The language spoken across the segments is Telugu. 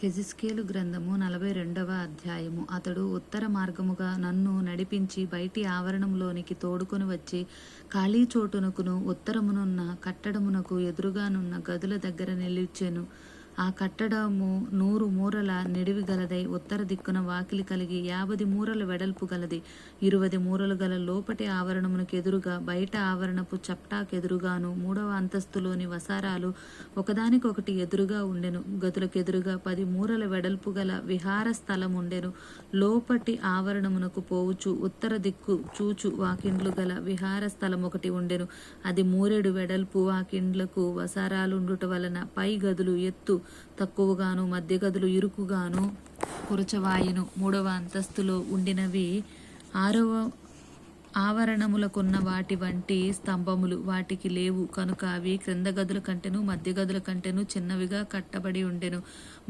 హెజిస్కేలు గ్రంథము 42వ అధ్యాయము. అతడు ఉత్తర మార్గముగా నన్ను నడిపించి బయటి ఆవరణంలోనికి తోడుకొని వచ్చి ఖాళీ చోటునకును ఉత్తరమునున్న కట్టడమునకు ఎదురుగానున్న గదుల దగ్గర నిలిచెను. ఆ కట్టడము 100 మూరల నిడివి గలదై ఉత్తర దిక్కున వాకిలి కలిగి 50 మూరల వెడల్పు గలది. 20 మూరలు గల లోపటి ఆవరణమునకు ఎదురుగా బయట ఆవరణపు చప్టాకెదురుగాను 3వ అంతస్తులోని వసారాలు ఒకదానికొకటి ఎదురుగా ఉండెను. గదులకెదురుగా 10 మూరల వెడల్పు గల విహార స్థలం ఉండెను. లోపటి ఆవరణమునకు పోవుచు ఉత్తర దిక్కు చూచు వాకిండ్లు గల విహార స్థలం ఒకటి ఉండెను. అది 3 వెడల్పు వాకిండ్లకు వసారాలుండుట వలన పై గదులు ఎత్తు తక్కువగాను మధ్య గదులు ఇరుకుగాను కురచవాయెను. 3వ అంతస్తులో ఉండినవి 6వ ఆవరణములకున్న వాటి వంటి స్తంభములు వాటికి లేవు కనుక అవి క్రింద గదుల కంటెను మధ్య గదుల కంటెను చిన్నవిగా కట్టబడి ఉండెను.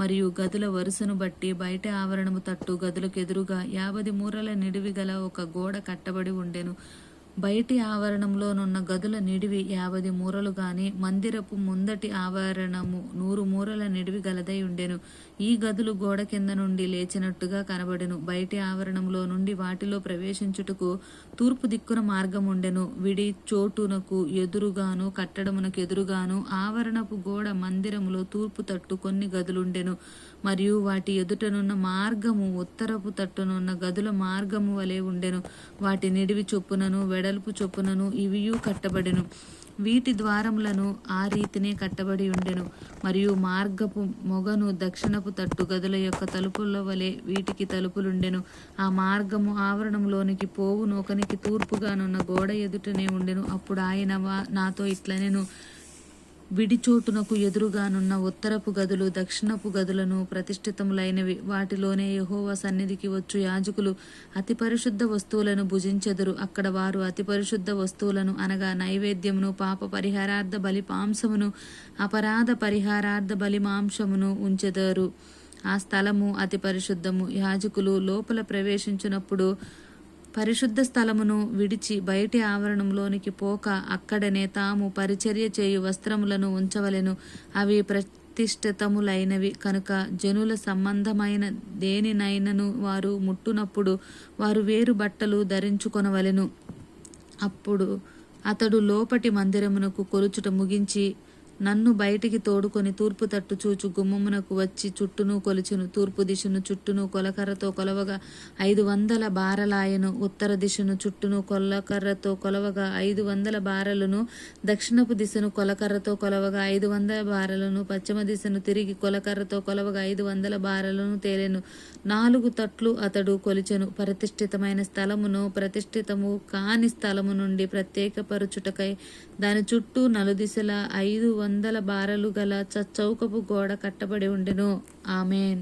మరియు గదుల వరుసను బట్టి బయట ఆవరణము తట్టు గదులకు ఎదురుగా 50 మూరల నిడివి గల ఒక గోడ కట్టబడి ఉండెను. బయటి ఆవరణంలోనున్న గదుల నిడివి 50 మూరలు గాని మందిరపు ముందటి ఆవరణము 100 మూరల నిడివి గలదై ఉండెను. ఈ గదులు గోడ కింద నుండి లేచినట్టుగా కనబడెను. బయటి ఆవరణంలో నుండి వాటిలో ప్రవేశించుటకు తూర్పు దిక్కున మార్గం ఉండెను. విడి చోటునకు ఎదురుగాను కట్టడమునకు ఎదురుగాను ఆవరణపు గోడ మందిరములో తూర్పు తట్టు కొన్ని గదులుండెను. మరియు వాటి ఎదుటనున్న మార్గము ఉత్తరపు తట్టునున్న గదుల మార్గము వలె ఉండెను. వాటి నిడివి చొప్పునను వెడల్పు చొప్పునను ఇవియు కట్టబడెను. వీటి ద్వారములను ఆ రీతినే కట్టబడి ఉండెను. మరియు మార్గపు మొగను దక్షిణపు తట్టు గదుల యొక్క తలుపుల వలె వీటికి తలుపులుండెను. ఆ మార్గము ఆవరణంలోనికి పోవు నూకనికి తూర్పుగానున్న గోడ ఎదుటనే ఉండెను. అప్పుడు ఆయన నాతో ఇట్లనెను, విడిచోటునకు ఎదురుగానున్న ఉత్తరపు గదులు దక్షిణపు గదులను ప్రతిష్ఠితములైనవి. వాటిలోనే యెహోవా సన్నిధికి వచ్చు యాజకులు అతి పరిశుద్ధ వస్తువులను భుజించెదరు. అక్కడ వారు అతి పరిశుద్ధ వస్తువులను అనగా నైవేద్యమును పాప పరిహారార్థ బలి మాంసమును అపరాధ పరిహారార్థ బలి మాంసమును ఉంచెదరు. ఆ స్థలము అతి పరిశుద్ధము. యాజకులు లోపల ప్రవేశించినప్పుడు పరిశుద్ధ స్థలమును విడిచి బయటి ఆవరణంలోనికి పోక అక్కడనే తాము పరిచర్య చేయు వస్త్రములను ఉంచవలెను. అవి ప్రతిష్ఠితములైనవి కనుక జనుల సంబంధమైన దేనినైనను వారు ముట్టునప్పుడు వారు వేరు బట్టలు ధరించుకొనవలెను. అప్పుడు అతడు లోపటి మందిరమునకు కొలుచుట ముగించి నన్ను బయటికి తోడుకొని తూర్పు తట్టు చూచు గుమ్మమునకు వచ్చి చుట్టూను కొలిచెను. తూర్పు దిశను చుట్టూను కొలకర్రతో కొలవగా 500 బారలాయను. ఉత్తర దిశను చుట్టూను కొలకర్రతో కొలవగా 500 బారలను. దక్షిణపు దిశను కొలకర్రతో కొలవగా 500 బారలను. పశ్చిమ దిశను తిరిగి కొలకర్రతో కొలవగా 500 బారలను తేలెను. 4 తట్లు అతడు కొలిచెను. ప్రతిష్ఠితమైన స్థలమును ప్రతిష్ఠితము కాని స్థలము నుండి ప్రత్యేకపరచుటకై దాని చుట్టూ నలుదిశలా 500 బారలు గల చచ్చౌకపు గోడ కట్టబడి ఉండెను. ఆమేన్.